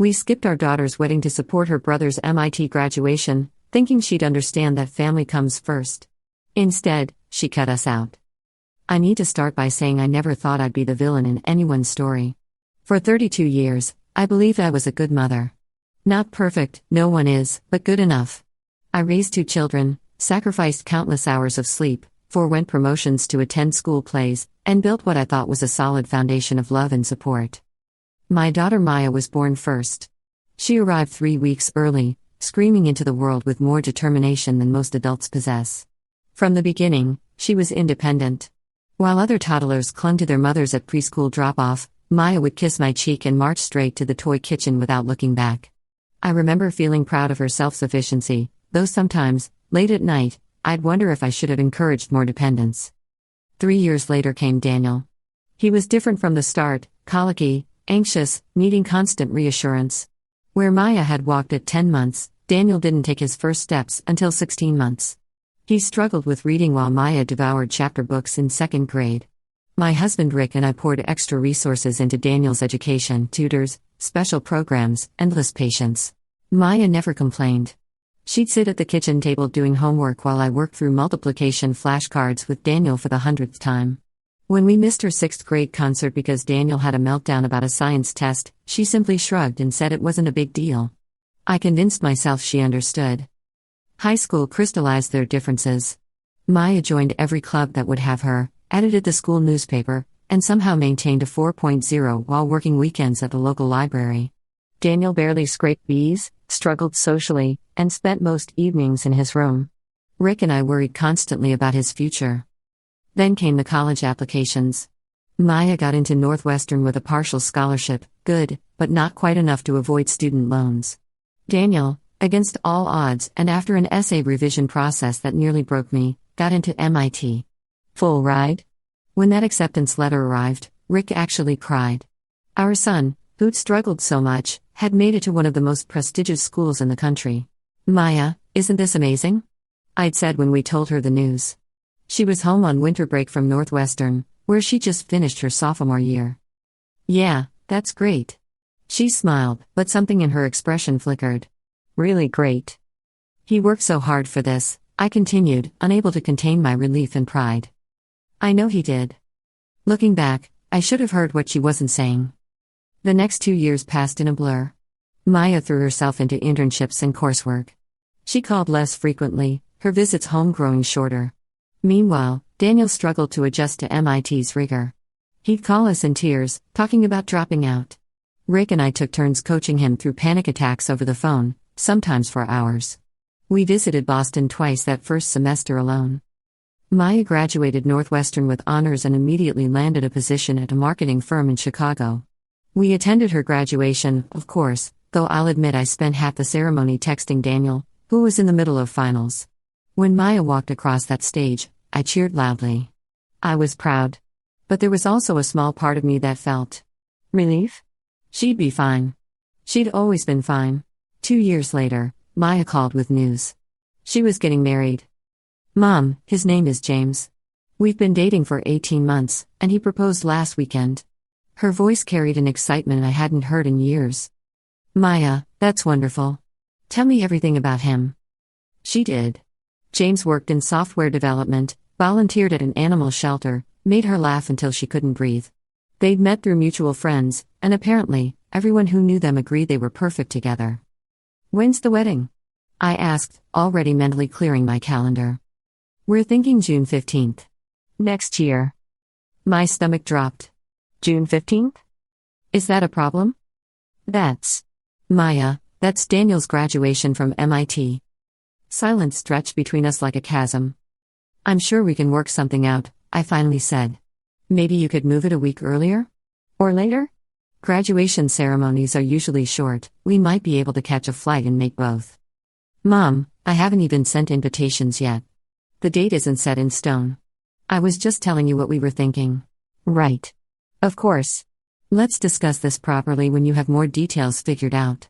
We skipped our daughter's wedding to support her brother's MIT graduation, thinking she'd understand that family comes first. Instead, she cut us out. I need to start by saying I never thought I'd be the villain in anyone's story. For 32 years, I believed I was a good mother. Not perfect, no one is, but good enough. I raised 2 children, sacrificed countless hours of sleep, forewent promotions to attend school plays, and built what I thought was a solid foundation of love and support. My daughter Maya was born first. She arrived 3 weeks early, screaming into the world with more determination than most adults possess. From the beginning, she was independent. While other toddlers clung to their mothers at preschool drop-off, Maya would kiss my cheek and march straight to the toy kitchen without looking back. I remember feeling proud of her self-sufficiency, though sometimes, late at night, I'd wonder if I should have encouraged more dependence. 3 years later came Daniel. He was different from the start, colicky, anxious, needing constant reassurance. Where Maya had walked at 10 months, Daniel didn't take his first steps until 16 months. He struggled with reading while Maya devoured chapter books in 2nd grade. My husband Rick and I poured extra resources into Daniel's education, tutors, special programs, endless patience. Maya never complained. She'd sit at the kitchen table doing homework while I worked through multiplication flashcards with Daniel for the 100th time. When we missed her 6th grade concert because Daniel had a meltdown about a science test, she simply shrugged and said it wasn't a big deal. I convinced myself she understood. High school crystallized their differences. Maya joined every club that would have her, edited the school newspaper, and somehow maintained a 4.0 while working weekends at the local library. Daniel barely scraped B's, struggled socially, and spent most evenings in his room. Rick and I worried constantly about his future. Then came the college applications. Maya got into Northwestern with a partial scholarship, good, but not quite enough to avoid student loans. Daniel, against all odds and after an essay revision process that nearly broke me, got into MIT. Full ride? When that acceptance letter arrived, Rick actually cried. Our son, who'd struggled so much, had made it to one of the most prestigious schools in the country. Maya, isn't this amazing? I'd said when we told her the news. She was home on winter break from Northwestern, where she just finished her sophomore year. Yeah, that's great. She smiled, but something in her expression flickered. Really great. He worked so hard for this, I continued, unable to contain my relief and pride. I know he did. Looking back, I should have heard what she wasn't saying. The next 2 years passed in a blur. Maya threw herself into internships and coursework. She called less frequently, her visits home growing shorter. Meanwhile, Daniel struggled to adjust to MIT's rigor. He'd call us in tears, talking about dropping out. Rick and I took turns coaching him through panic attacks over the phone, sometimes for hours. We visited Boston twice that first semester alone. Maya graduated Northwestern with honors and immediately landed a position at a marketing firm in Chicago. We attended her graduation, of course, though I'll admit I spent half the ceremony texting Daniel, who was in the middle of finals. When Maya walked across that stage, I cheered loudly. I was proud. But there was also a small part of me that felt relief. She'd be fine. She'd always been fine. 2 years later, Maya called with news. She was getting married. Mom, his name is James. We've been dating for 18 months, and he proposed last weekend. Her voice carried an excitement I hadn't heard in years. Maya, that's wonderful. Tell me everything about him. She did. James worked in software development, volunteered at an animal shelter, made her laugh until she couldn't breathe. They'd met through mutual friends, and apparently, everyone who knew them agreed they were perfect together. When's the wedding? I asked, already mentally clearing my calendar. We're thinking June 15th. Next year. My stomach dropped. June 15th? Is that a problem? Maya, that's Daniel's graduation from MIT. Silence stretched between us like a chasm. I'm sure we can work something out, I finally said. Maybe you could move it a week earlier? Or later? Graduation ceremonies are usually short, we might be able to catch a flight and make both. Mom, I haven't even sent invitations yet. The date isn't set in stone. I was just telling you what we were thinking. Right. Of course. Let's discuss this properly when you have more details figured out.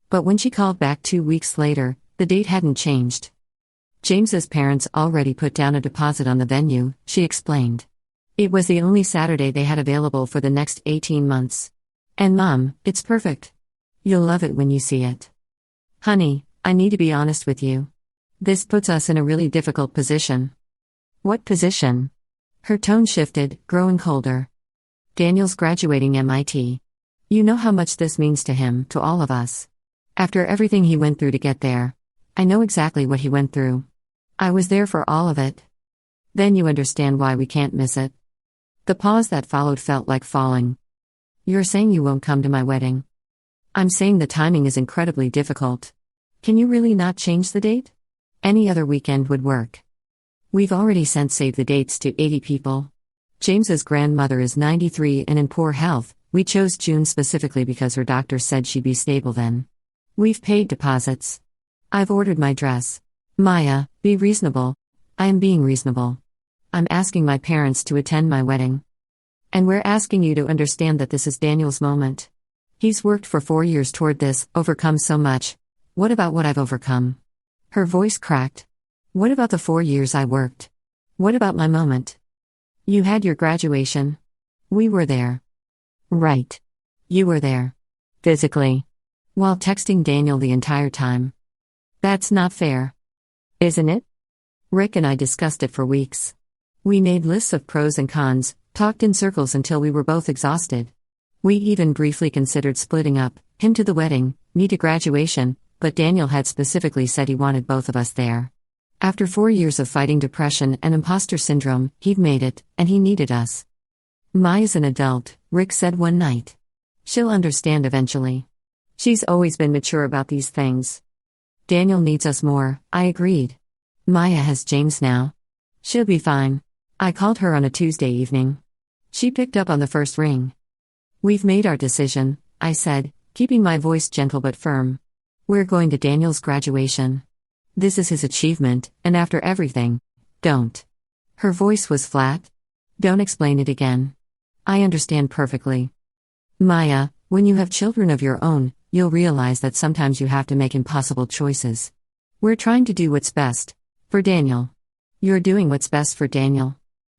But when she called back 2 weeks later, the date hadn't changed. James's parents already put down a deposit on the venue, she explained. It was the only Saturday they had available for the next 18 months. And Mom, it's perfect. You'll love it when you see it. Honey, I need to be honest with you. This puts us in a really difficult position. What position? Her tone shifted, growing colder. Daniel's graduating MIT. You know how much this means to him, to all of us. After everything he went through to get there. I know exactly what he went through. I was there for all of it. Then you understand why we can't miss it. The pause that followed felt like falling. You're saying you won't come to my wedding. I'm saying the timing is incredibly difficult. Can you really not change the date? Any other weekend would work. We've already sent save the dates to 80 people. James's grandmother is 93 and in poor health. We chose June specifically because her doctor said she'd be stable then. We've paid deposits. I've ordered my dress. Maya, be reasonable. I am being reasonable. I'm asking my parents to attend my wedding. And we're asking you to understand that this is Daniel's moment. He's worked for 4 years toward this, overcome so much. What about what I've overcome? Her voice cracked. What about the 4 years I worked? What about my moment? You had your graduation. We were there. Right. You were there. Physically. While texting Daniel the entire time. That's not fair. Isn't it? Rick and I discussed it for weeks. We made lists of pros and cons, talked in circles until we were both exhausted. We even briefly considered splitting up, him to the wedding, me to graduation, but Daniel had specifically said he wanted both of us there. After 4 years of fighting depression and imposter syndrome, he'd made it, and he needed us. Maya's an adult, Rick said one night. She'll understand eventually. She's always been mature about these things. Daniel needs us more, I agreed. Maya has James now. She'll be fine. I called her on a Tuesday evening. She picked up on the first ring. We've made our decision, I said, keeping my voice gentle but firm. We're going to Daniel's graduation. This is his achievement, and after everything, don't. Her voice was flat. Don't explain it again. I understand perfectly. Maya, when you have children of your own, you'll realize that sometimes you have to make impossible choices. We're trying to do what's best for Daniel. You're doing what's best for Daniel.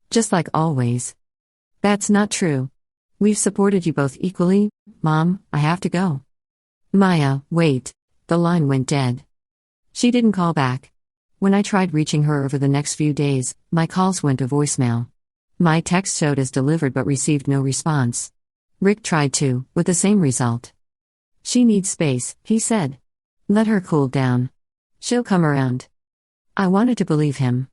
Just like always. That's not true. We've supported you both equally. Mom, I have to go. Maya, wait. The line went dead. She didn't call back. When I tried reaching her over the next few days, my calls went to voicemail. My text showed as delivered but received no response. Rick tried to, with the same result. She needs space, he said. Let her cool down. She'll come around. I wanted to believe him.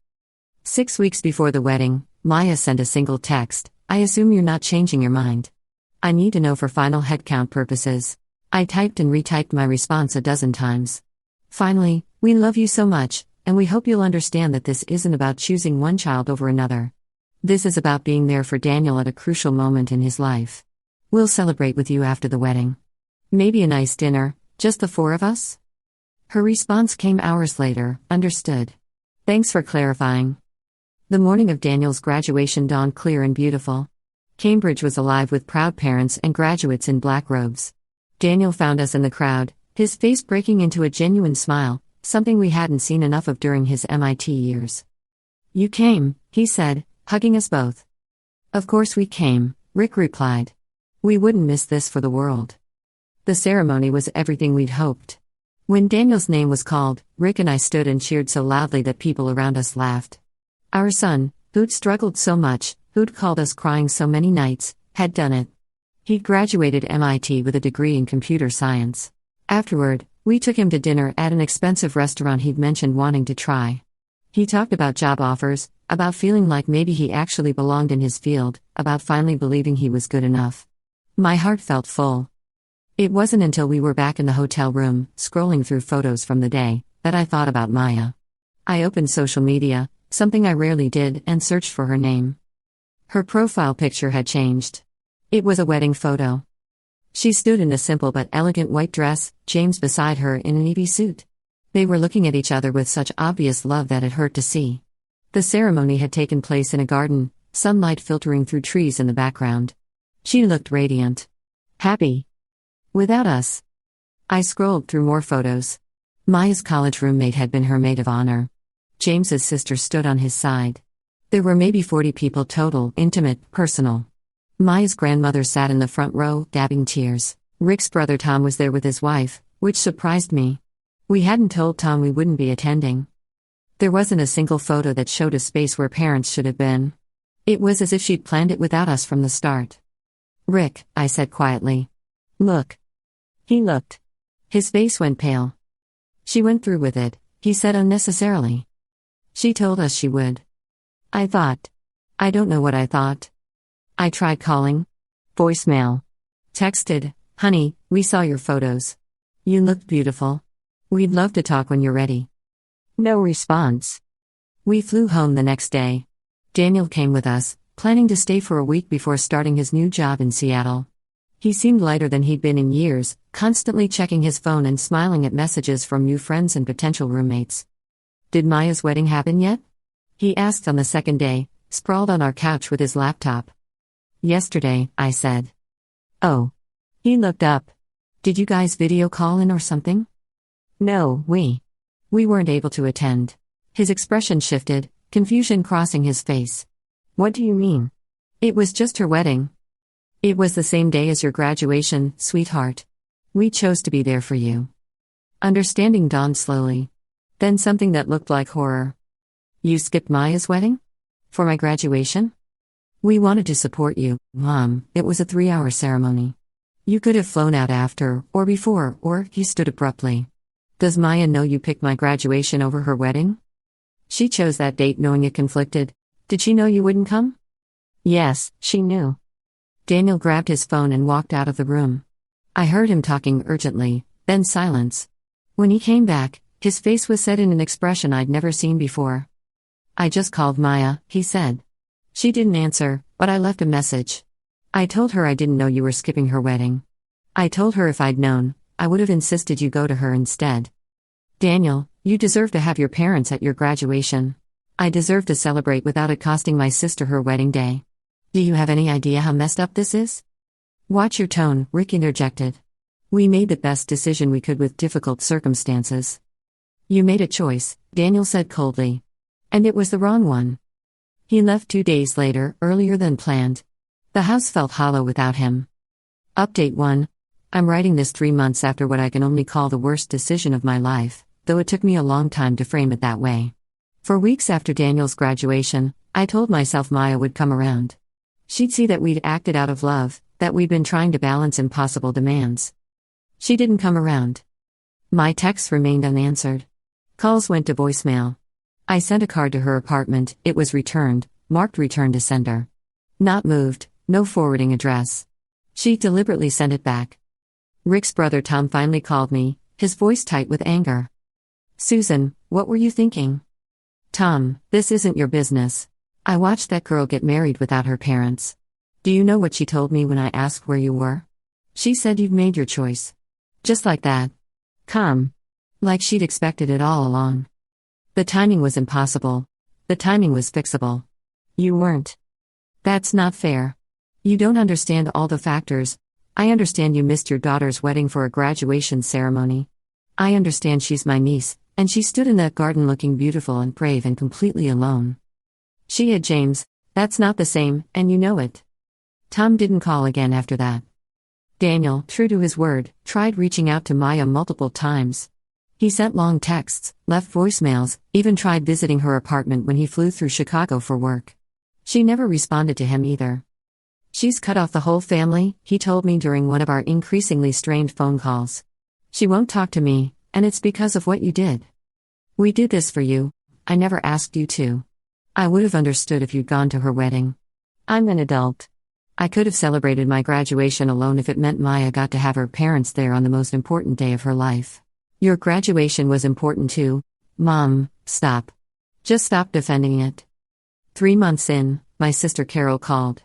6 weeks before the wedding, Maya sent a single text. I assume you're not changing your mind. I need to know for final headcount purposes. I typed and retyped my response a dozen times. Finally, we love you so much, and we hope you'll understand that this isn't about choosing one child over another. This is about being there for Daniel at a crucial moment in his life. We'll celebrate with you after the wedding. Maybe a nice dinner, just the 4 of us? Her response came hours later, understood. Thanks for clarifying. The morning of Daniel's graduation dawned clear and beautiful. Cambridge was alive with proud parents and graduates in black robes. Daniel found us in the crowd, his face breaking into a genuine smile, something we hadn't seen enough of during his MIT years. You came, he said, hugging us both. Of course we came, Rick replied. We wouldn't miss this for the world. The ceremony was everything we'd hoped. When Daniel's name was called, Rick and I stood and cheered so loudly that people around us laughed. Our son, who'd struggled so much, who'd called us crying so many nights, had done it. He'd graduated MIT with a degree in computer science. Afterward, we took him to dinner at an expensive restaurant he'd mentioned wanting to try. He talked about job offers, about feeling like maybe he actually belonged in his field, about finally believing he was good enough. My heart felt full. It wasn't until we were back in the hotel room, scrolling through photos from the day, that I thought about Maya. I opened social media, something I rarely did, and searched for her name. Her profile picture had changed. It was a wedding photo. She stood in a simple but elegant white dress, James beside her in a navy suit. They were looking at each other with such obvious love that it hurt to see. The ceremony had taken place in a garden, sunlight filtering through trees in the background. She looked radiant. Happy. Without us. I scrolled through more photos. Maya's college roommate had been her maid of honor. James's sister stood on his side. There were maybe 40 people total, intimate, personal. Maya's grandmother sat in the front row, dabbing tears. Rick's brother Tom was there with his wife, which surprised me. We hadn't told Tom we wouldn't be attending. There wasn't a single photo that showed a space where parents should have been. It was as if she'd planned it without us from the start. "Rick," I said quietly. "Look." He looked. His face went pale. "She went through with it," he said unnecessarily. "She told us she would." I thought. I don't know what I thought. I tried calling. Voicemail. Texted, "Honey, we saw your photos. You looked beautiful. We'd love to talk when you're ready." No response. We flew home the next day. Daniel came with us, planning to stay for a week before starting his new job in Seattle. He seemed lighter than he'd been in years, constantly checking his phone and smiling at messages from new friends and potential roommates. "Did Maya's wedding happen yet?" he asked on the second day, sprawled on our couch with his laptop. "Yesterday," I said. "Oh." He looked up. "Did you guys video call in or something?" "No, we weren't able to attend." His expression shifted, confusion crossing his face. "What do you mean?" "It was just her wedding. It was the same day as your graduation, sweetheart. We chose to be there for you." Understanding dawned slowly. Then something that looked like horror. "You skipped Maya's wedding? For my graduation?" "We wanted to support you, Mom. It was a 3-hour ceremony. You could have flown out after, or before," or he stood abruptly. "Does Maya know you picked my graduation over her wedding?" "She chose that date knowing it conflicted. Did she know you wouldn't come?" "Yes, she knew." Daniel grabbed his phone and walked out of the room. I heard him talking urgently, then silence. When he came back, his face was set in an expression I'd never seen before. "I just called Maya," he said. "She didn't answer, but I left a message. I told her I didn't know you were skipping her wedding. I told her if I'd known, I would have insisted you go to her instead. Daniel, you deserve to have your parents at your graduation. I deserve to celebrate without it costing my sister her wedding day. Do you have any idea how messed up this is?" "Watch your tone," Rick interjected. "We made the best decision we could with difficult circumstances." "You made a choice," Daniel said coldly. "And it was the wrong one." He left 2 days later, earlier than planned. The house felt hollow without him. Update 1. I'm writing this 3 months after what I can only call the worst decision of my life, though it took me a long time to frame it that way. For weeks after Daniel's graduation, I told myself Maya would come around. She'd see that we'd acted out of love, that we'd been trying to balance impossible demands. She didn't come around. My texts remained unanswered. Calls went to voicemail. I sent a card to her apartment. It was returned, marked return to sender. Not moved, no forwarding address. She deliberately sent it back. Rick's brother Tom finally called me, his voice tight with anger. "Susan, what were you thinking?" "Tom, this isn't your business. I watched that girl get married without her parents. Do you know what she told me when I asked where you were? She said you'd made your choice. Just like that. Calm. Like she'd expected it all along. The timing was impossible. The timing was fixable. You weren't. That's not fair. You don't understand all the factors. I understand you missed your daughter's wedding for a graduation ceremony. I understand she's my niece, and she stood in that garden looking beautiful and brave and completely alone. She had James. That's not the same, and you know it." Tom didn't call again after that. Daniel, true to his word, tried reaching out to Maya multiple times. He sent long texts, left voicemails, even tried visiting her apartment when he flew through Chicago for work. She never responded to him either. "She's cut off the whole family," he told me during one of our increasingly strained phone calls. "She won't talk to me, and it's because of what you did. We did this for you. I never asked you to. I would have understood if you'd gone to her wedding. I'm an adult. I could have celebrated my graduation alone if it meant Maya got to have her parents there on the most important day of her life. Your graduation was important too. Mom, stop. Just stop defending it." 3 months in, my sister Carol called.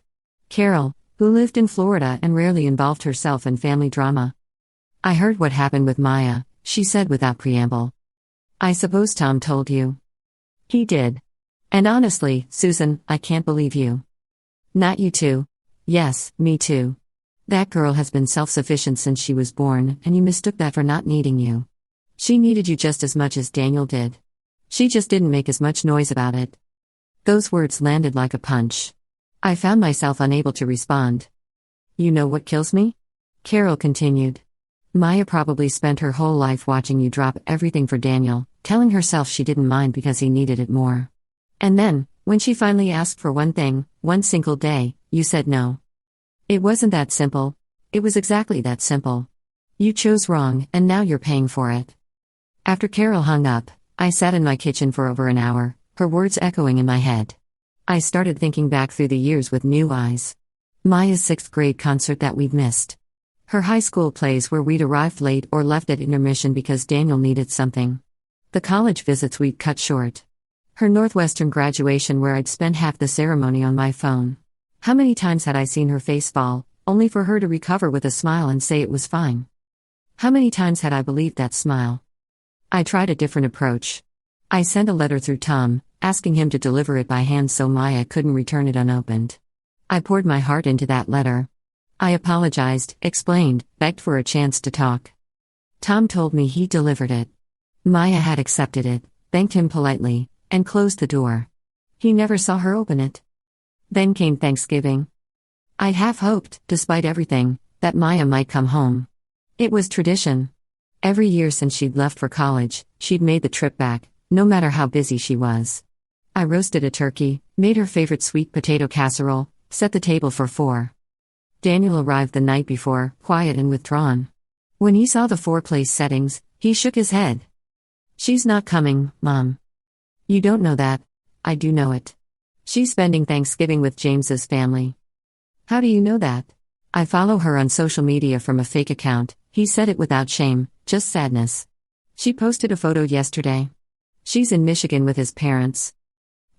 Carol, who lived in Florida and rarely involved herself in family drama. "I heard what happened with Maya," she said without preamble. "I suppose Tom told you." "He did. And honestly, Susan, I can't believe you." "Not you too." "Yes, me too. That girl has been self-sufficient since she was born, and you mistook that for not needing you. She needed you just as much as Daniel did. She just didn't make as much noise about it." Those words landed like a punch. I found myself unable to respond. "You know what kills me?" Carol continued. Maya probably spent her whole life watching you drop everything for Daniel, telling herself she didn't mind because he needed it more. And then, when she finally asked for one thing, one single day, you said no. It wasn't that simple. It was exactly that simple. You chose wrong, and now you're paying for it. After Carol hung up, I sat in my kitchen for over an hour, her words echoing in my head. I started thinking back through the years with new eyes. Maya's 6th grade concert that we'd missed. Her high school plays where we'd arrived late or left at intermission because Daniel needed something. The college visits we'd cut short. Her Northwestern graduation where I'd spent half the ceremony on my phone. How many times had I seen her face fall, only for her to recover with a smile and say it was fine? How many times had I believed that smile? I tried a different approach. I sent a letter through Tom, asking him to deliver it by hand so Maya couldn't return it unopened. I poured my heart into that letter. I apologized, explained, begged for a chance to talk. Tom told me he delivered it. Maya had accepted it, thanked him politely, and closed the door. He never saw her open it. Then came Thanksgiving. I'd half hoped, despite everything, that Maya might come home. It was tradition. Every year since she'd left for college, she'd made the trip back, no matter how busy she was. I roasted a turkey, made her favorite sweet potato casserole, set the table for 4. Daniel arrived the night before, quiet and withdrawn. When he saw the 4-place settings, he shook his head. She's not coming, Mom. You don't know that. I do know it. She's spending Thanksgiving with James's family. How do you know that? I follow her on social media from a fake account. He said it without shame, just sadness. She posted a photo yesterday. She's in Michigan with his parents.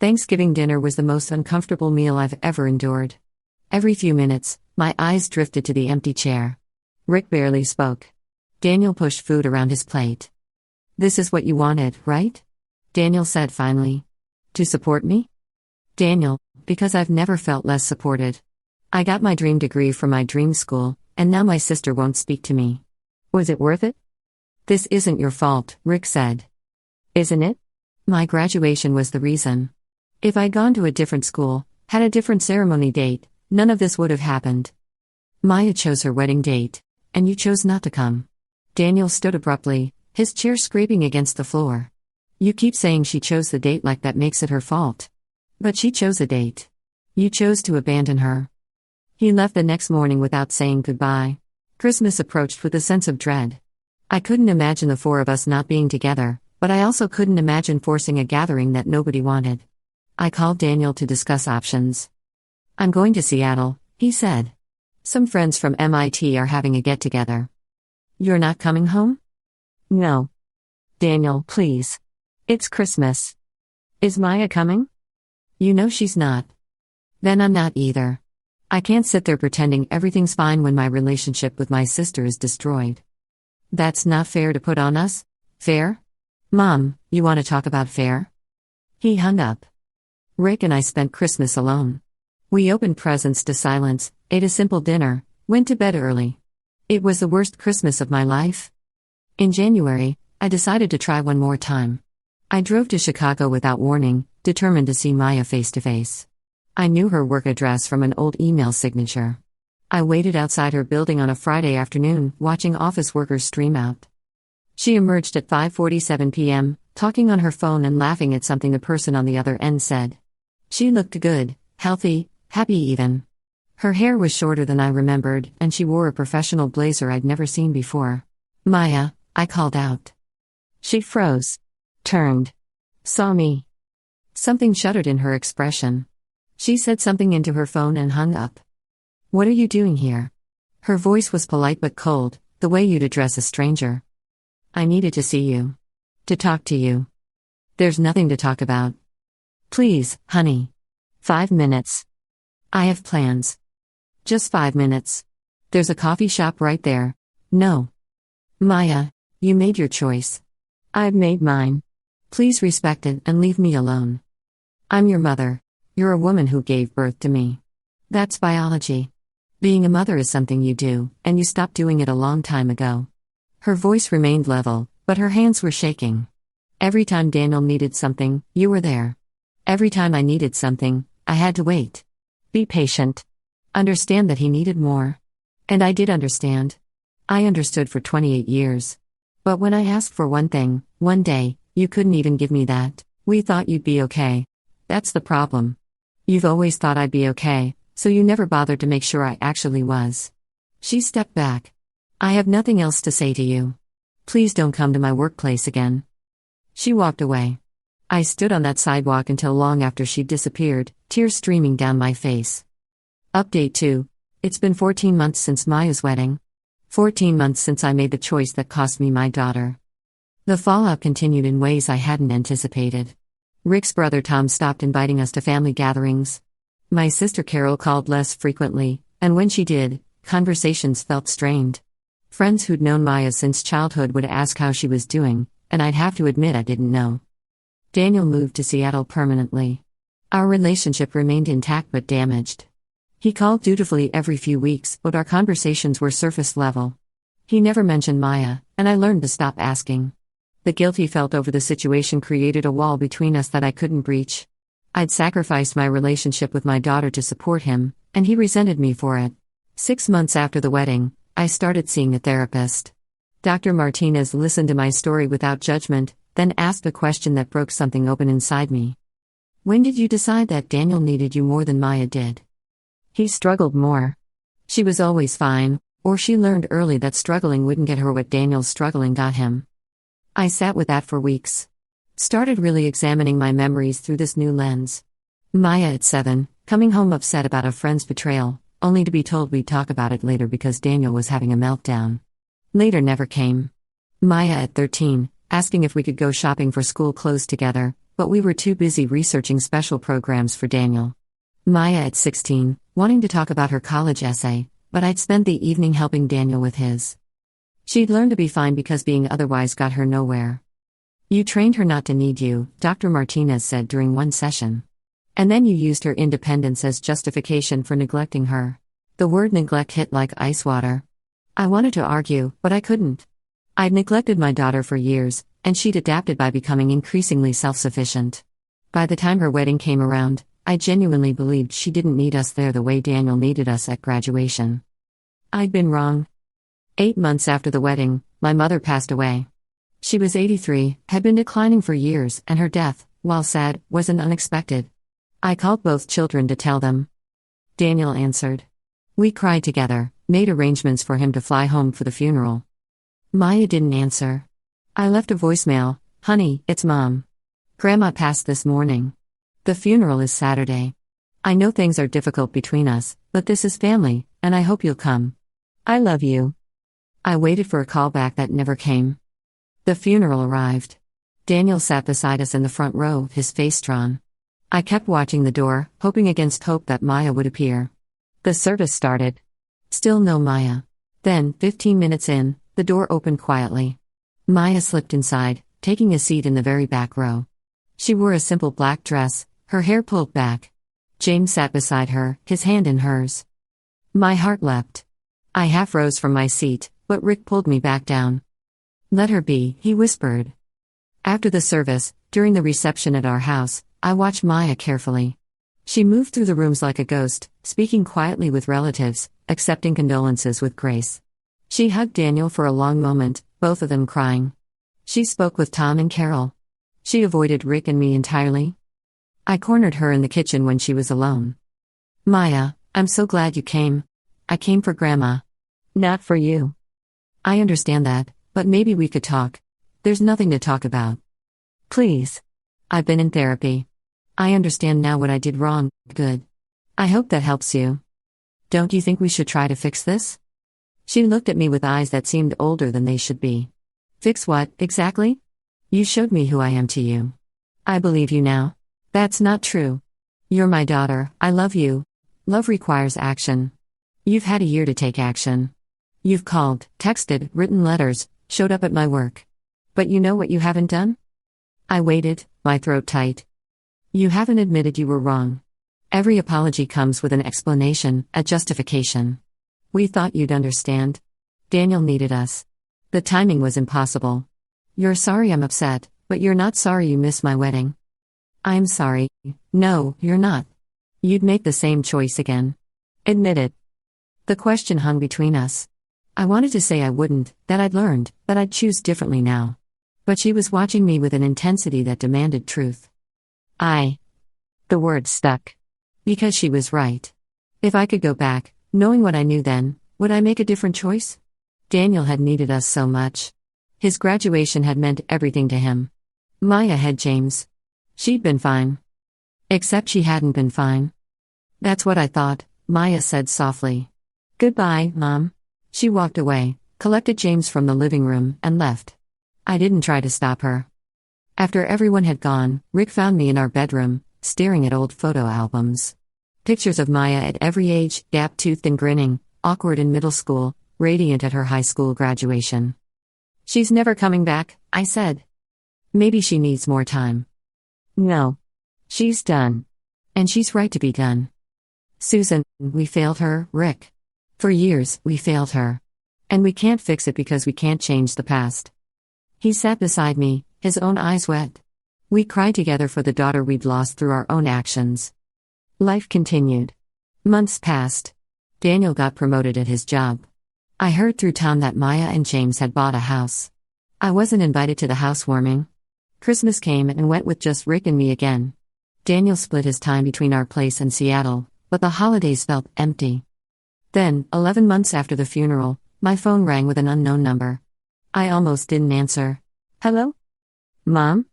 Thanksgiving dinner was the most uncomfortable meal I've ever endured. Every few minutes, my eyes drifted to the empty chair. Rick barely spoke. Daniel pushed food around his plate. This is what you wanted, right? Daniel said finally. To support me? Daniel, because I've never felt less supported. I got my dream degree from my dream school, and now my sister won't speak to me. Was it worth it? This isn't your fault, Rick said. Isn't it? My graduation was the reason. If I'd gone to a different school, had a different ceremony date, none of this would have happened. Maya chose her wedding date, and you chose not to come. Daniel stood abruptly, his chair scraping against the floor. You keep saying she chose the date like that makes it her fault. But she chose a date. You chose to abandon her. He left the next morning without saying goodbye. Christmas approached with a sense of dread. I couldn't imagine the 4 of us not being together, but I also couldn't imagine forcing a gathering that nobody wanted. I called Daniel to discuss options. I'm going to Seattle, he said. Some friends from MIT are having a get-together. You're not coming home? No. Daniel, please. It's Christmas. Is Maya coming? You know she's not. Then I'm not either. I can't sit there pretending everything's fine when my relationship with my sister is destroyed. That's not fair to put on us? Fair? Mom, you want to talk about fair? He hung up. Rick and I spent Christmas alone. We opened presents to silence, ate a simple dinner, went to bed early. It was the worst Christmas of my life. In January, I decided to try one more time. I drove to Chicago without warning, determined to see Maya face to face. I knew her work address from an old email signature. I waited outside her building on a Friday afternoon, watching office workers stream out. She emerged at 5:47 p.m., talking on her phone and laughing at something the person on the other end said. She looked good, healthy, happy even. Her hair was shorter than I remembered, and she wore a professional blazer I'd never seen before. Maya, I called out. She froze. Turned. Saw me. Something shuddered in her expression. She said something into her phone and hung up. What are you doing here? Her voice was polite but cold, the way you'd address a stranger. I needed to see you. To talk to you. There's nothing to talk about. Please, honey. 5 minutes. I have plans. Just 5 minutes. There's a coffee shop right there. No. Maya, you made your choice. I've made mine. Please respect it and leave me alone. I'm your mother. You're a woman who gave birth to me. That's biology. Being a mother is something you do, and you stopped doing it a long time ago. Her voice remained level, but her hands were shaking. Every time Daniel needed something, you were there. Every time I needed something, I had to wait. Be patient. Understand that he needed more. And I did understand. I understood for 28 years. But when I asked for one thing, one day, you couldn't even give me that. We thought you'd be okay. That's the problem. You've always thought I'd be okay, so you never bothered to make sure I actually was. She stepped back. I have nothing else to say to you. Please don't come to my workplace again. She walked away. I stood on that sidewalk until long after she disappeared, tears streaming down my face. Update 2. It's been 14 months since Maya's wedding. 14 months since I made the choice that cost me my daughter. The fallout continued in ways I hadn't anticipated. Rick's brother Tom stopped inviting us to family gatherings. My sister Carol called less frequently, and when she did, conversations felt strained. Friends who'd known Maya since childhood would ask how she was doing, and I'd have to admit I didn't know. Daniel moved to Seattle permanently. Our relationship remained intact but damaged. He called dutifully every few weeks, but our conversations were surface level. He never mentioned Maya, and I learned to stop asking. The guilt he felt over the situation created a wall between us that I couldn't breach. I'd sacrificed my relationship with my daughter to support him, and he resented me for it. 6 months after the wedding, I started seeing a therapist. Dr. Martinez listened to my story without judgment, then asked a question that broke something open inside me. When did you decide that Daniel needed you more than Maya did? He struggled more. She was always fine, or she learned early that struggling wouldn't get her what Daniel's struggling got him. I sat with that for weeks. Started really examining my memories through this new lens. Maya at 7, coming home upset about a friend's betrayal, only to be told we'd talk about it later because Daniel was having a meltdown. Later never came. Maya at 13, asking if we could go shopping for school clothes together, but we were too busy researching special programs for Daniel. Maya at 16, wanting to talk about her college essay, but I'd spent the evening helping Daniel with his. She'd learned to be fine because being otherwise got her nowhere. You trained her not to need you, Dr. Martinez said during one session. And then you used her independence as justification for neglecting her. The word neglect hit like ice water. I wanted to argue, but I couldn't. I'd neglected my daughter for years, and she'd adapted by becoming increasingly self-sufficient. By the time her wedding came around, I genuinely believed she didn't need us there the way Daniel needed us at graduation. I'd been wrong. 8 months after the wedding, my mother passed away. She was 83, had been declining for years, and her death, while sad, wasn't unexpected. I called both children to tell them. Daniel answered. We cried together, made arrangements for him to fly home for the funeral. Maya didn't answer. I left a voicemail, "Honey, it's Mom. Grandma passed this morning. The funeral is Saturday. I know things are difficult between us, but this is family, and I hope you'll come. I love you." I waited for a call back that never came. The funeral arrived. Daniel sat beside us in the front row, his face drawn. I kept watching the door, hoping against hope that Maya would appear. The service started. Still no Maya. Then, 15 minutes in, the door opened quietly. Maya slipped inside, taking a seat in the very back row. She wore a simple black dress, her hair pulled back. James sat beside her, his hand in hers. My heart leapt. I half rose from my seat, but Rick pulled me back down. "Let her be," he whispered. After the service, during the reception at our house, I watched Maya carefully. She moved through the rooms like a ghost, speaking quietly with relatives, accepting condolences with grace. She hugged Daniel for a long moment, both of them crying. She spoke with Tom and Carol. She avoided Rick and me entirely. I cornered her in the kitchen when she was alone. "Maya, I'm so glad you came. I came for Grandma. Not for you. I understand that, but maybe we could talk. There's nothing to talk about. Please. I've been in therapy. I understand now what I did wrong. Good. I hope that helps you. Don't you think we should try to fix this?" She looked at me with eyes that seemed older than they should be. "Fix what, exactly? You showed me who I am to you. I believe you now." "That's not true. You're my daughter, I love you. Love requires action. You've had a year to take action. You've called, texted, written letters, showed up at my work. But you know what you haven't done?" I waited, my throat tight. "You haven't admitted you were wrong. Every apology comes with an explanation, a justification. We thought you'd understand. Daniel needed us. The timing was impossible. You're sorry I'm upset, but you're not sorry you missed my wedding." "I'm sorry. No, you're not. You'd make the same choice again. Admit it." The question hung between us. I wanted to say I wouldn't, that I'd learned, that I'd choose differently now. But she was watching me with an intensity that demanded truth. The word stuck. Because she was right. If I could go back, knowing what I knew then, would I make a different choice? Daniel had needed us so much. His graduation had meant everything to him. Maya had James. She'd been fine. Except she hadn't been fine. That's what I thought, Maya said softly. Goodbye, Mom. She walked away, collected James from the living room, and left. I didn't try to stop her. After everyone had gone, Rick found me in our bedroom, staring at old photo albums. Pictures of Maya at every age, gap-toothed and grinning, awkward in middle school, radiant at her high school graduation. She's never coming back, I said. Maybe she needs more time. No. She's done. And she's right to be done. Susan, we failed her, Rick. For years, we failed her. And we can't fix it because we can't change the past. He sat beside me, his own eyes wet. We cried together for the daughter we'd lost through our own actions. Life continued. Months passed. Daniel got promoted at his job. I heard through town that Maya and James had bought a house. I wasn't invited to the housewarming. Christmas came and went with just Rick and me again. Daniel split his time between our place and Seattle, but the holidays felt empty. Then, 11 months after the funeral, my phone rang with an unknown number. I almost didn't answer. Hello? Mom?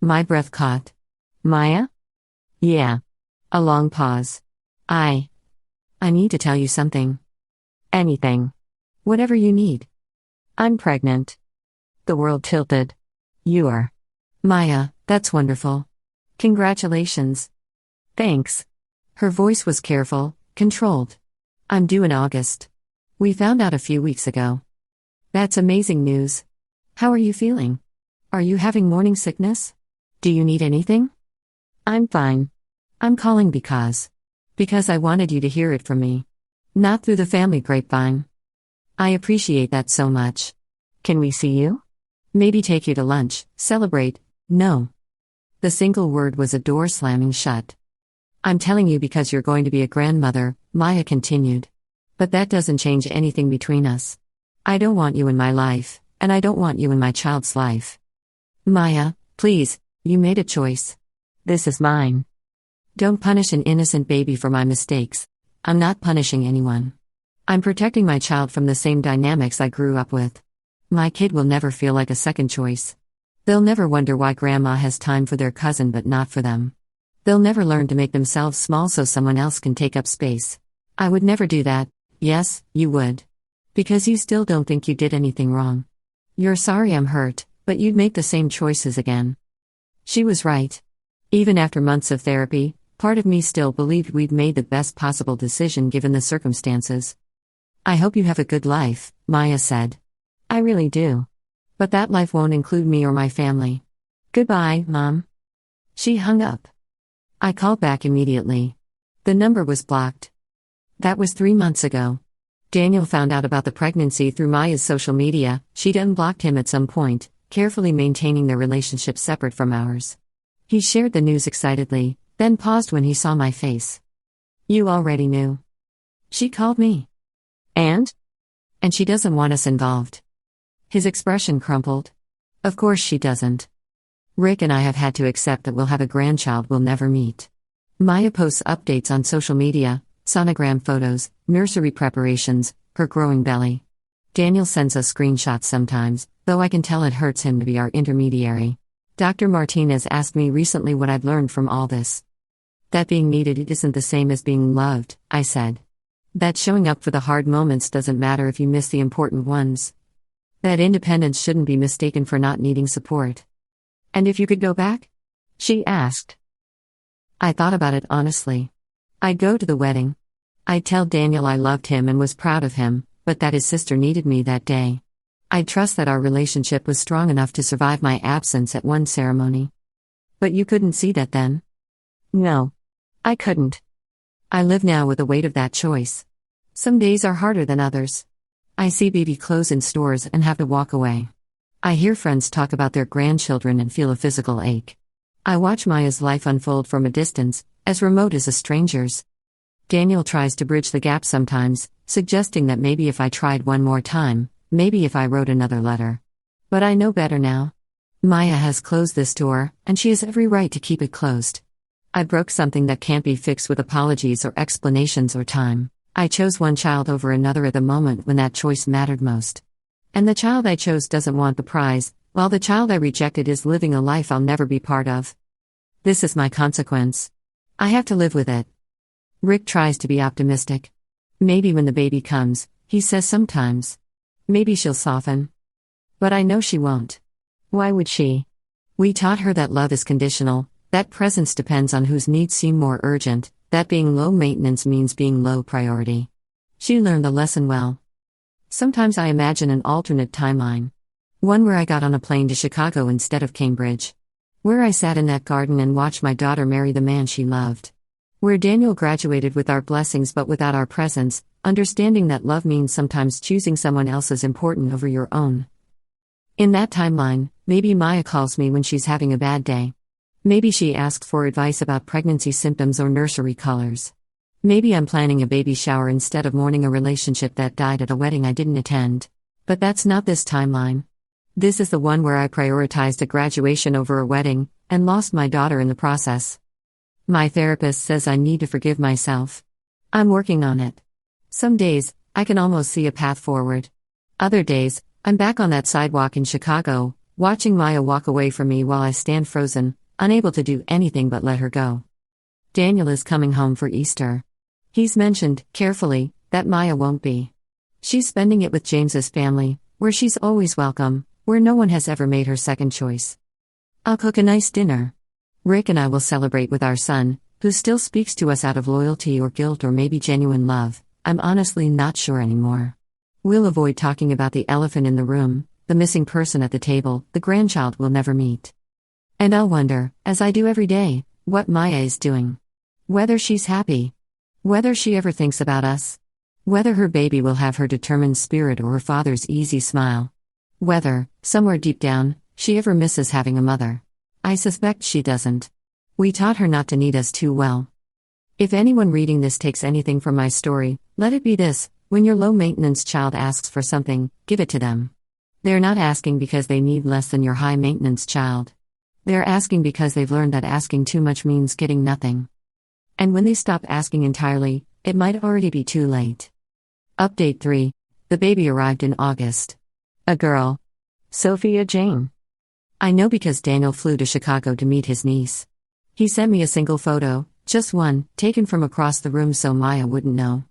My breath caught. Maya? Yeah. A long pause. I need to tell you something. Anything. Whatever you need. I'm pregnant. The world tilted. You're. Maya, that's wonderful. Congratulations. Thanks. Her voice was careful, controlled. I'm due in August. We found out a few weeks ago. That's amazing news. How are you feeling? Are you having morning sickness? Do you need anything? I'm fine. I'm calling because I wanted you to hear it from me. Not through the family grapevine. I appreciate that so much. Can we see you? Maybe take you to lunch, celebrate. No. The single word was a door slamming shut. I'm telling you because you're going to be a grandmother, Maya continued. But that doesn't change anything between us. I don't want you in my life, and I don't want you in my child's life. Maya, please, you made a choice. This is mine. Don't punish an innocent baby for my mistakes. I'm not punishing anyone. I'm protecting my child from the same dynamics I grew up with. My kid will never feel like a second choice. They'll never wonder why grandma has time for their cousin but not for them. They'll never learn to make themselves small so someone else can take up space. I would never do that. Yes, you would. Because you still don't think you did anything wrong. You're sorry I'm hurt, but you'd make the same choices again. She was right. Even after months of therapy, part of me still believed we'd made the best possible decision given the circumstances. I hope you have a good life, Maya said. I really do. But that life won't include me or my family. Goodbye, Mom. She hung up. I called back immediately. The number was blocked. That was 3 months ago. Daniel found out about the pregnancy through Maya's social media. She'd unblocked him at some point, carefully maintaining their relationship separate from ours. He shared the news excitedly, then paused when he saw my face. You already knew. She called me. And she doesn't want us involved. His expression crumpled. Of course she doesn't. Rick and I have had to accept that we'll have a grandchild we'll never meet. Maya posts updates on social media, sonogram photos, nursery preparations, her growing belly. Daniel sends us screenshots sometimes, though I can tell it hurts him to be our intermediary. Dr. Martinez asked me recently what I'd learned from all this. That being needed isn't the same as being loved, I said. That showing up for the hard moments doesn't matter if you miss the important ones. That independence shouldn't be mistaken for not needing support. And if you could go back? She asked. I thought about it honestly. I'd go to the wedding. I'd tell Daniel I loved him and was proud of him, but that his sister needed me that day. I'd trust that our relationship was strong enough to survive my absence at one ceremony. But you couldn't see that then? No. I couldn't. I live now with the weight of that choice. Some days are harder than others. I see baby clothes in stores and have to walk away. I hear friends talk about their grandchildren and feel a physical ache. I watch Maya's life unfold from a distance, as remote as a stranger's. Daniel tries to bridge the gap sometimes, suggesting that maybe if I tried one more time, maybe if I wrote another letter. But I know better now. Maya has closed this door, and she has every right to keep it closed. I broke something that can't be fixed with apologies or explanations or time. I chose one child over another at the moment when that choice mattered most. And the child I chose doesn't want the prize, while the child I rejected is living a life I'll never be part of. This is my consequence. I have to live with it. Rick tries to be optimistic. Maybe when the baby comes, he says sometimes. Maybe she'll soften. But I know she won't. Why would she? We taught her that love is conditional, that presence depends on whose needs seem more urgent, that being low maintenance means being low priority. She learned the lesson well. Sometimes I imagine an alternate timeline. One where I got on a plane to Chicago instead of Cambridge. Where I sat in that garden and watched my daughter marry the man she loved. Where Daniel graduated with our blessings but without our presence, understanding that love means sometimes choosing someone else is important over your own. In that timeline, maybe Maya calls me when she's having a bad day. Maybe she asks for advice about pregnancy symptoms or nursery colors. Maybe I'm planning a baby shower instead of mourning a relationship that died at a wedding I didn't attend. But that's not this timeline. This is the one where I prioritized a graduation over a wedding, and lost my daughter in the process. My therapist says I need to forgive myself. I'm working on it. Some days, I can almost see a path forward. Other days, I'm back on that sidewalk in Chicago, watching Maya walk away from me while I stand frozen, unable to do anything but let her go. Daniel is coming home for Easter. He's mentioned, carefully, that Maya won't be. She's spending it with James's family, where she's always welcome, where no one has ever made her second choice. I'll cook a nice dinner. Rick and I will celebrate with our son, who still speaks to us out of loyalty or guilt or maybe genuine love. I'm honestly not sure anymore. We'll avoid talking about the elephant in the room, the missing person at the table, the grandchild we'll never meet. And I'll wonder, as I do every day, what Maya is doing. Whether she's happy. Whether she ever thinks about us. Whether her baby will have her determined spirit or her father's easy smile. Whether, somewhere deep down, she ever misses having a mother. I suspect she doesn't. We taught her not to need us too well. If anyone reading this takes anything from my story, let it be this: when your low-maintenance child asks for something, give it to them. They're not asking because they need less than your high-maintenance child. They're asking because they've learned that asking too much means getting nothing. And when they stop asking entirely, it might already be too late. Update 3. The baby arrived in August. A girl. Sophia Jane. I know because Daniel flew to Chicago to meet his niece. He sent me a single photo, just one, taken from across the room so Maya wouldn't know.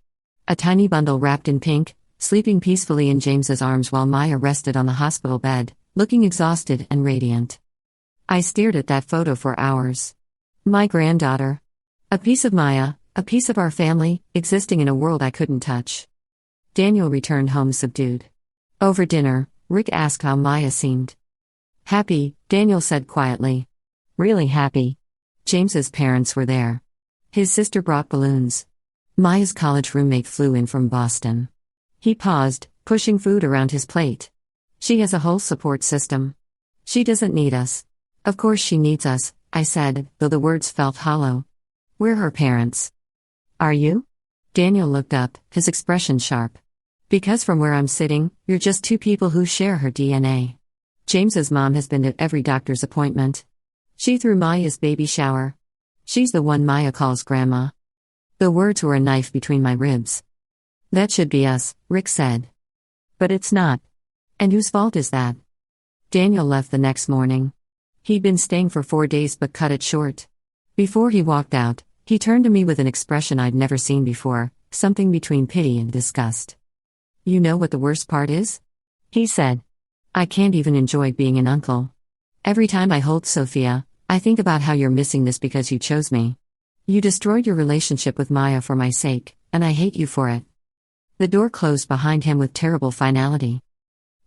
A tiny bundle wrapped in pink, sleeping peacefully in James's arms while Maya rested on the hospital bed, looking exhausted and radiant. I stared at that photo for hours. My granddaughter. A piece of Maya, a piece of our family, existing in a world I couldn't touch. Daniel returned home subdued. Over dinner, Rick asked how Maya seemed. Happy, Daniel said quietly. Really happy. James's parents were there. His sister brought balloons. Maya's college roommate flew in from Boston. He paused, pushing food around his plate. She has a whole support system. She doesn't need us. Of course she needs us, I said, though the words felt hollow. We're her parents. Are you? Daniel looked up, his expression sharp. Because from where I'm sitting, you're just two people who share her DNA. James's mom has been at every doctor's appointment. She threw Maya's baby shower. She's the one Maya calls Grandma. The words were a knife between my ribs. That should be us, Rick said. But it's not. And whose fault is that? Daniel left the next morning. He'd been staying for 4 days but cut it short. Before he walked out, he turned to me with an expression I'd never seen before, something between pity and disgust. You know what the worst part is? He said. I can't even enjoy being an uncle. Every time I hold Sophia, I think about how you're missing this because you chose me. You destroyed your relationship with Maya for my sake, and I hate you for it. The door closed behind him with terrible finality.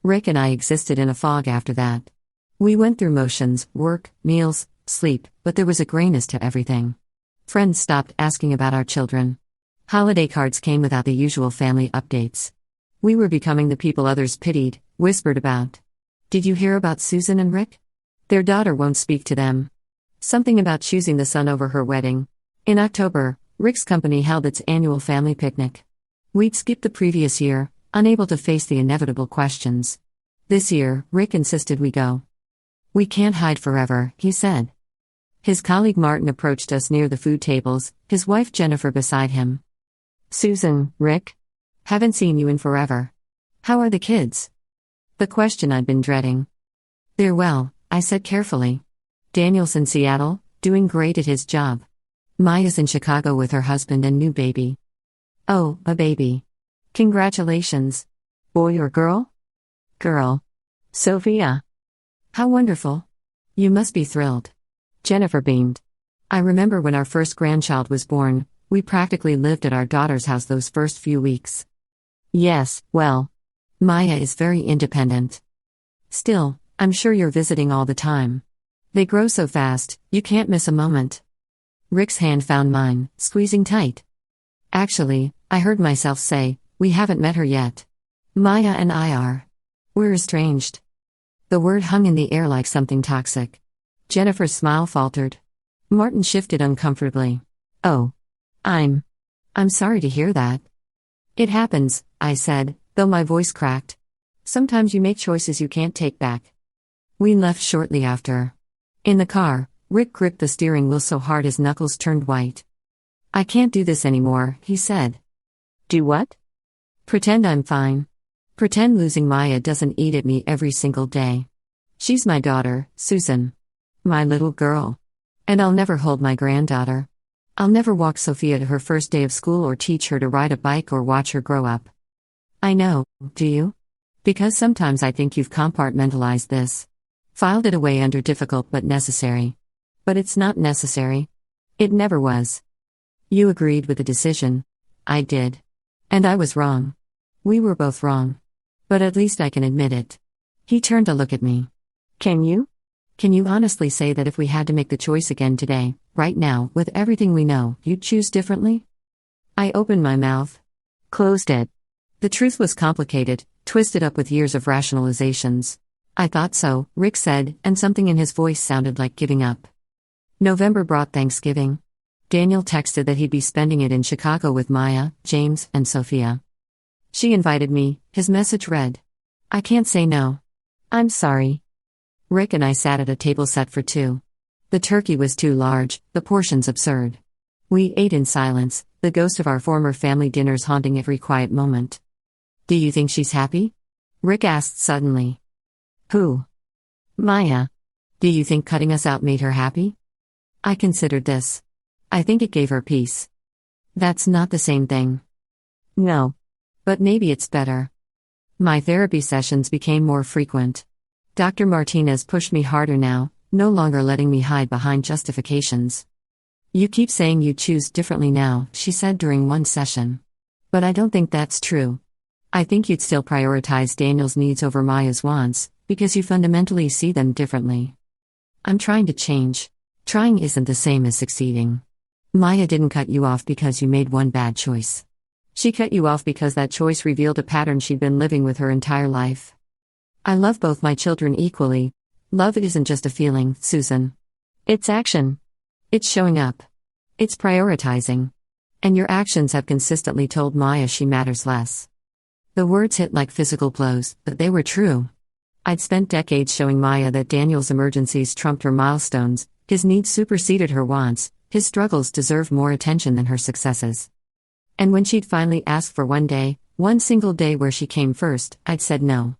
Rick and I existed in a fog after that. We went through motions, work, meals, sleep, but there was a grayness to everything. Friends stopped asking about our children. Holiday cards came without the usual family updates. We were becoming the people others pitied, whispered about. Did you hear about Susan and Rick? Their daughter won't speak to them. Something about choosing the son over her wedding. In October, Rick's company held its annual family picnic. We'd skipped the previous year, unable to face the inevitable questions. This year, Rick insisted we go. "We can't hide forever," he said. His colleague Martin approached us near the food tables, his wife Jennifer beside him. "Susan, Rick? Haven't seen you in forever. How are the kids?" The question I'd been dreading. "They're well," I said carefully. "Daniel's in Seattle, doing great at his job. Maya's in Chicago with her husband and new baby." "Oh, a baby. Congratulations. Boy or girl?" "Girl. Sophia." "How wonderful. You must be thrilled." Jennifer beamed. "I remember when our first grandchild was born, we practically lived at our daughter's house those first few weeks." "Yes, well, Maya is very independent. Still, I'm sure you're visiting all the time. They grow so fast, you can't miss a moment." Rick's hand found mine, squeezing tight. "Actually, I heard myself say, we haven't met her yet. Maya and I are. We're estranged." The word hung in the air like something toxic. Jennifer's smile faltered. Martin shifted uncomfortably. "Oh. I'm sorry to hear that." "It happens," I said, though my voice cracked. "Sometimes you make choices you can't take back." We left shortly after. In the car, Rick gripped the steering wheel so hard his knuckles turned white. "I can't do this anymore," he said. "Do what?" "Pretend I'm fine. Pretend losing Maya doesn't eat at me every single day. She's my daughter, Susan. My little girl. And I'll never hold my granddaughter. I'll never walk Sophia to her first day of school or teach her to ride a bike or watch her grow up." "I know, do you? Because sometimes I think you've compartmentalized this. Filed it away under difficult but necessary. But it's not necessary. It never was. You agreed with the decision. I did. And I was wrong. We were both wrong. But at least I can admit it." He turned to look at me. "Can you? Can you honestly say that if we had to make the choice again today, right now, with everything we know, you'd choose differently?" I opened my mouth. Closed it. The truth was complicated, twisted up with years of rationalizations. "I thought so," Rick said, and something in his voice sounded like giving up. November brought Thanksgiving. Daniel texted that he'd be spending it in Chicago with Maya, James, and Sophia. "She invited me," his message read. "I can't say no. I'm sorry." Rick and I sat at a table set for two. The turkey was too large, the portions absurd. We ate in silence, the ghost of our former family dinners haunting every quiet moment. "Do you think she's happy?" Rick asked suddenly. "Who?" "Maya. Do you think cutting us out made her happy?" I considered this. "I think it gave her peace." "That's not the same thing." "No. But maybe it's better." My therapy sessions became more frequent. Dr. Martinez pushed me harder now, no longer letting me hide behind justifications. "You keep saying you choose differently now," she said during one session. "But I don't think that's true. I think you'd still prioritize Daniel's needs over Maya's wants, because you fundamentally see them differently." "I'm trying to change. Trying isn't the same as succeeding. Maya didn't cut you off because you made one bad choice. She cut you off because that choice revealed a pattern she'd been living with her entire life. I love both my children equally. Love isn't just a feeling, Susan. It's action. It's showing up. It's prioritizing. And your actions have consistently told Maya she matters less." The words hit like physical blows, but they were true. I'd spent decades showing Maya that Daniel's emergencies trumped her milestones, his needs superseded her wants, his struggles deserved more attention than her successes. And when she'd finally asked for one single day where she came first, I'd said no.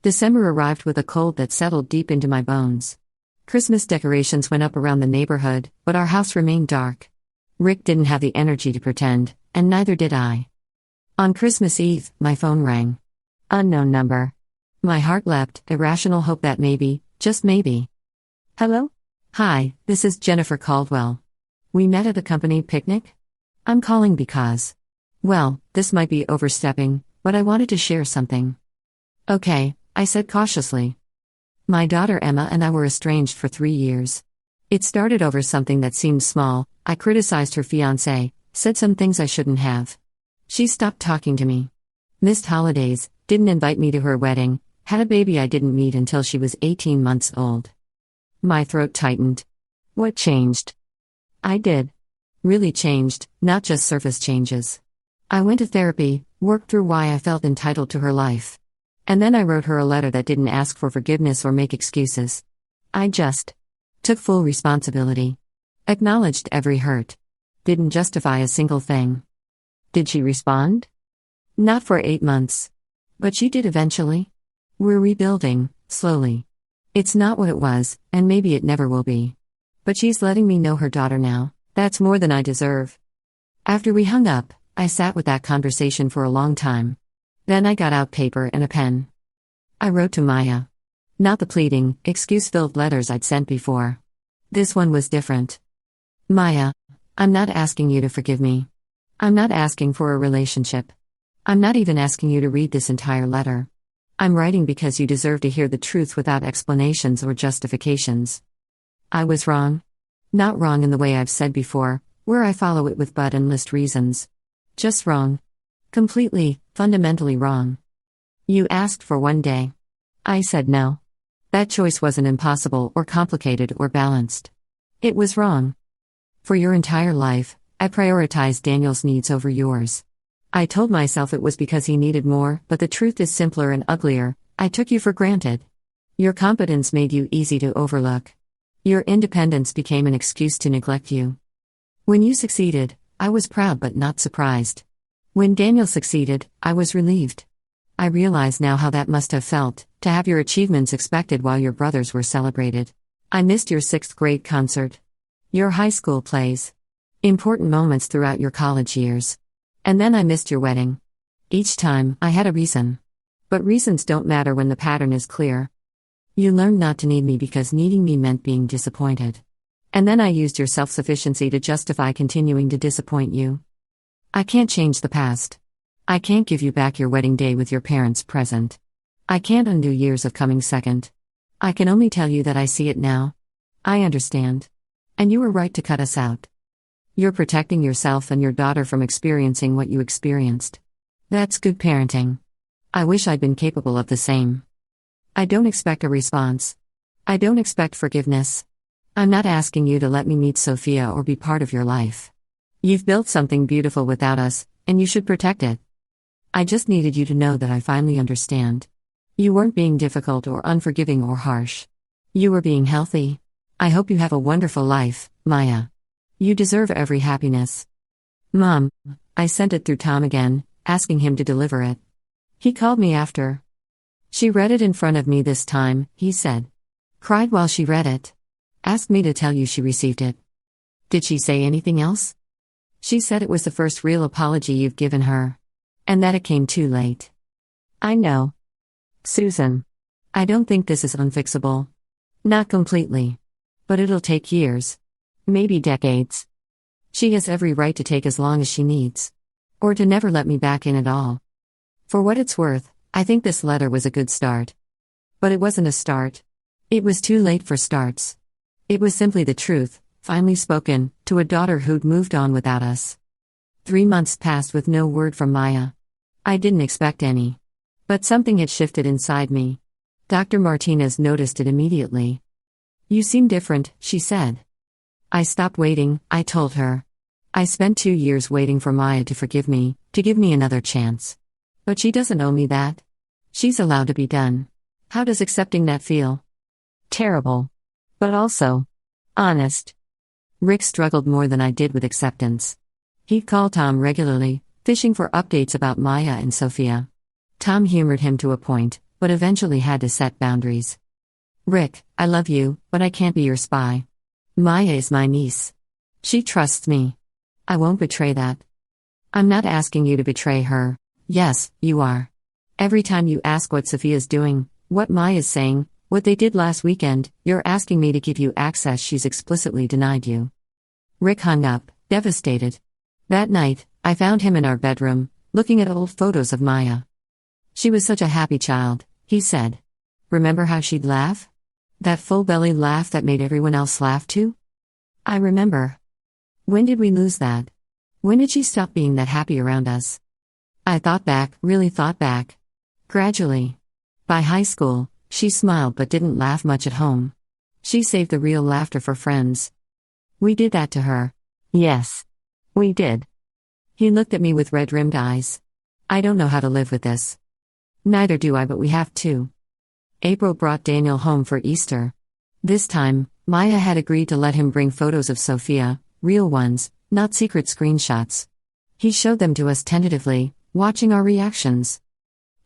December arrived with a cold that settled deep into my bones. Christmas decorations went up around the neighborhood, but our house remained dark. Rick didn't have the energy to pretend, and neither did I. On Christmas Eve, my phone rang. Unknown number. My heart leapt, irrational hope that maybe, just maybe. "Hello? Hi, this is Jennifer Caldwell. We met at a company picnic? I'm calling because... Well, this might be overstepping, but I wanted to share something." "Okay," I said cautiously. "My daughter Emma and I were estranged for 3 years. It started over something that seemed small. I criticized her fiancé, said some things I shouldn't have. She stopped talking to me. Missed holidays, didn't invite me to her wedding, had a baby I didn't meet until she was 18 months old." My throat tightened. What changed? I did. Really changed, not just surface changes. I went to therapy, worked through why I felt entitled to her life. And then I wrote her a letter that didn't ask for forgiveness or make excuses. I just took full responsibility. Acknowledged every hurt. Didn't justify a single thing. Did she respond? Not for 8 months. But she did eventually. We're rebuilding, slowly. It's not what it was, and maybe it never will be. But she's letting me know her daughter now. That's more than I deserve. After we hung up, I sat with that conversation for a long time. Then I got out paper and a pen. I wrote to Maya. Not the pleading, excuse-filled letters I'd sent before. This one was different. Maya, I'm not asking you to forgive me. I'm not asking for a relationship. I'm not even asking you to read this entire letter. I'm writing because you deserve to hear the truth without explanations or justifications. I was wrong. Not wrong in the way I've said before, where I follow it with but and list reasons. Just wrong. Completely, fundamentally wrong. You asked for one day. I said no. That choice wasn't impossible or complicated or balanced. It was wrong. For your entire life, I prioritized Daniel's needs over yours. I told myself it was because he needed more, but the truth is simpler and uglier. I took you for granted. Your competence made you easy to overlook. Your independence became an excuse to neglect you. When you succeeded, I was proud but not surprised. When Daniel succeeded, I was relieved. I realize now how that must have felt, to have your achievements expected while your brothers were celebrated. I missed your 6th grade concert. Your high school plays. Important moments throughout your college years. And then I missed your wedding. Each time, I had a reason. But reasons don't matter when the pattern is clear. You learned not to need me because needing me meant being disappointed. And then I used your self-sufficiency to justify continuing to disappoint you. I can't change the past. I can't give you back your wedding day with your parents present. I can't undo years of coming second. I can only tell you that I see it now. I understand. And you were right to cut us out. You're protecting yourself and your daughter from experiencing what you experienced. That's good parenting. I wish I'd been capable of the same. I don't expect a response. I don't expect forgiveness. I'm not asking you to let me meet Sophia or be part of your life. You've built something beautiful without us, and you should protect it. I just needed you to know that I finally understand. You weren't being difficult or unforgiving or harsh. You were being healthy. I hope you have a wonderful life, Maya. You deserve every happiness. Mom, I sent it through Tom again, asking him to deliver it. He called me after. She read it in front of me this time, he said. Cried while she read it. Asked me to tell you she received it. Did she say anything else? She said it was the first real apology you've given her. And that it came too late. I know. Susan. I don't think this is unfixable. Not completely. But it'll take years. Maybe decades. She has every right to take as long as she needs. Or to never let me back in at all. For what it's worth, I think this letter was a good start. But it wasn't a start. It was too late for starts. It was simply the truth, finally spoken, to a daughter who'd moved on without us. 3 months passed with no word from Maya. I didn't expect any. But something had shifted inside me. Dr. Martinez noticed it immediately. You seem different, she said. I stopped waiting, I told her. I spent 2 years waiting for Maya to forgive me, to give me another chance. But she doesn't owe me that. She's allowed to be done. How does accepting that feel? Terrible. But also honest. Rick struggled more than I did with acceptance. He'd call Tom regularly, fishing for updates about Maya and Sophia. Tom humored him to a point, but eventually had to set boundaries. Rick, I love you, but I can't be your spy. Maya is my niece. She trusts me. I won't betray that. I'm not asking you to betray her. Yes, you are. Every time you ask what Sophia's doing, what Maya's saying, what they did last weekend, you're asking me to give you access she's explicitly denied you. Rick hung up, devastated. That night, I found him in our bedroom, looking at old photos of Maya. She was such a happy child, he said. Remember how she'd laugh? That full-belly laugh that made everyone else laugh too? I remember. When did we lose that? When did she stop being that happy around us? I thought back, really thought back. Gradually. By high school, she smiled but didn't laugh much at home. She saved the real laughter for friends. We did that to her. Yes. We did. He looked at me with red-rimmed eyes. I don't know how to live with this. Neither do I, but we have to. April brought Daniel home for Easter. This time, Maya had agreed to let him bring photos of Sophia, real ones, not secret screenshots. He showed them to us tentatively, watching our reactions.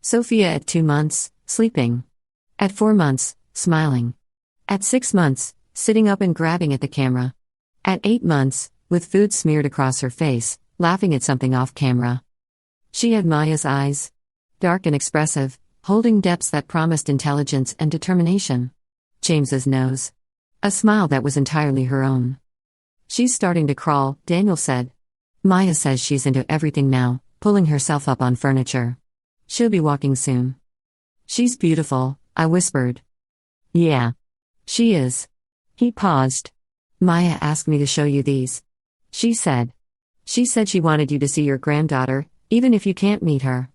Sophia at 2 months, sleeping. At 4 months, smiling. At 6 months, sitting up and grabbing at the camera. At 8 months, with food smeared across her face, laughing at something off camera. She had Maya's eyes. Dark and expressive, holding depths that promised intelligence and determination. James's nose. A smile that was entirely her own. She's starting to crawl, Daniel said. Maya says she's into everything now, pulling herself up on furniture. She'll be walking soon. She's beautiful, I whispered. Yeah. She is. He paused. Maya asked me to show you these. She said she wanted you to see your granddaughter, even if you can't meet her.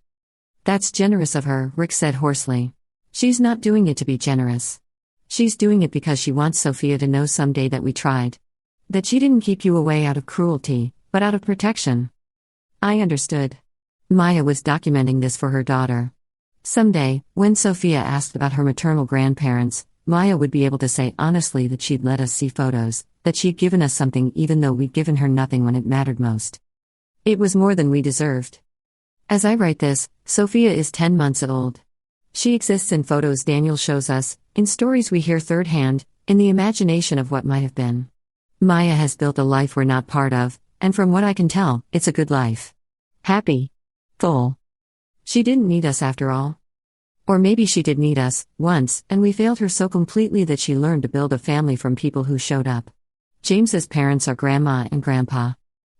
That's generous of her, Rick said hoarsely. She's not doing it to be generous. She's doing it because she wants Sophia to know someday that we tried. That she didn't keep you away out of cruelty, but out of protection. I understood. Maya was documenting this for her daughter. Someday, when Sophia asked about her maternal grandparents, Maya would be able to say honestly that she'd let us see photos, that she'd given us something even though we'd given her nothing when it mattered most. It was more than we deserved. As I write this, Sophia is 10 months old. She exists in photos Daniel shows us, in stories we hear third hand, in the imagination of what might have been. Maya has built a life we're not part of, and from what I can tell, it's a good life. Happy. Full. She didn't need us after all. Or maybe she did need us, once, and we failed her so completely that she learned to build a family from people who showed up. James's parents are Grandma and Grandpa.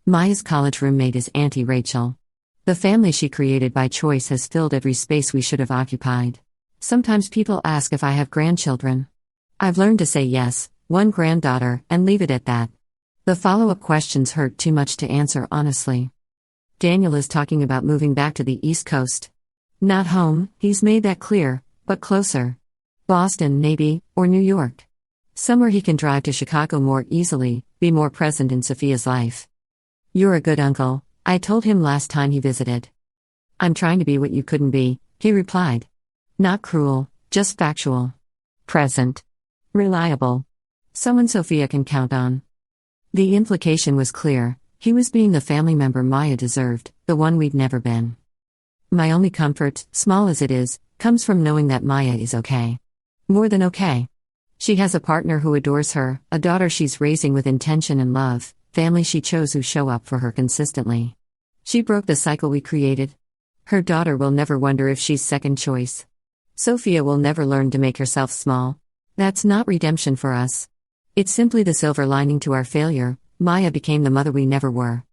Maya's college roommate is Auntie Rachel. The family she created by choice has filled every space we should have occupied. Sometimes people ask if I have grandchildren. I've learned to say yes, one granddaughter, and leave it at that. The follow-up questions hurt too much to answer honestly. Daniel is talking about moving back to the East Coast. Not home, he's made that clear, but closer. Boston, maybe, or New York. Somewhere he can drive to Chicago more easily, be more present in Sophia's life. You're a good uncle, I told him last time he visited. I'm trying to be what you couldn't be, he replied. Not cruel, just factual. Present. Reliable. Someone Sophia can count on. The implication was clear, he was being the family member Maya deserved, the one we'd never been. My only comfort, small as it is, comes from knowing that Maya is okay. More than okay. She has a partner who adores her, a daughter she's raising with intention and love, family she chose who show up for her consistently. She broke the cycle we created. Her daughter will never wonder if she's second choice. Sophia will never learn to make herself small. That's not redemption for us. It's simply the silver lining to our failure. Maya became the mother we never were.